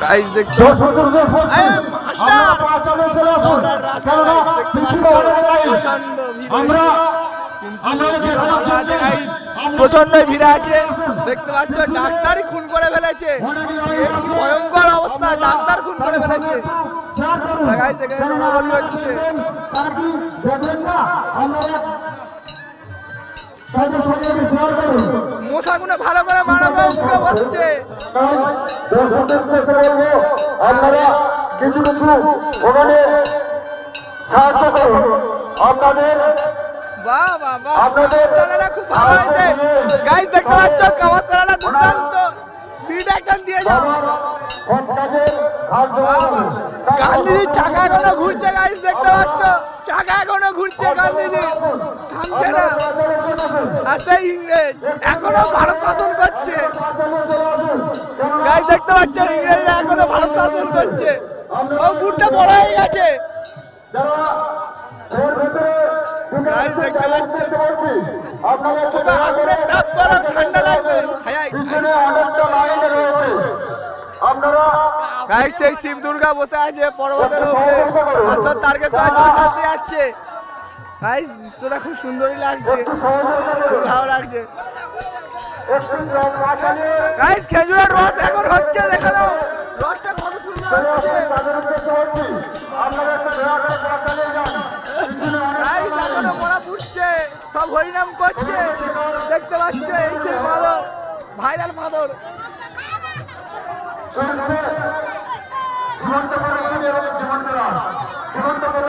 Guys দেখতে প্রচন্ড ভিড় আছে দেখতে পাচ্ছ। ডাক্তারই খুন করে ফেলেছে, কি ভয়ঙ্কর অবস্থা, ডাক্তার খুন করে ফেলেছে। গাইস এখানে নোংরাবাজি হচ্ছে। মশাগুলো ভালো করে মারা উঠে বসছে। আপনারা কিছু কিছু ওখানে সাহায্য করুন। আপনাদের খুব ভালো হয়েছে গাইস দেখতে পাচ্ছ। কামারচালাটা দুর্দান্ত ভিড় একটা দিয়ে যাও। গান্ধীজির চাকা এখনো ঘুরছে গাইস দেখতে পাচ্ছ, চাকা এখনো ঘুরছে, গান্ধীজি থামছে না। আর সেই ইংরেজ এখনো ভারত শাসন করছে গাইস দেখতে পাচ্ছ। ইংরেজরা এখনো ভারত শাসন করছে। ও বুটটা বড় হয়ে গেছে গাইস দেখতে পাচ্ছ। আগুনের তাপ করো, ঠান্ডা লাগবে। গাইস সেই শিব দুর্গা বসে আছে পর্বতের উপরে, আসর তারকেশ্বর ঝলকাতে যাচ্ছে। গাইস দৃশ্যটা খুব সুন্দরই লাগছে, খুব ভালো লাগছে। গাইস খেজুরের রস এখন হচ্ছে, দেখো রসটা কত সুন্দর হচ্ছে। গাইস এখনো মরা পুড়ছে, সব হরিনাম করছে দেখতে পাচ্ছ। এই সেই মাদর, ভাইরাল মাদর।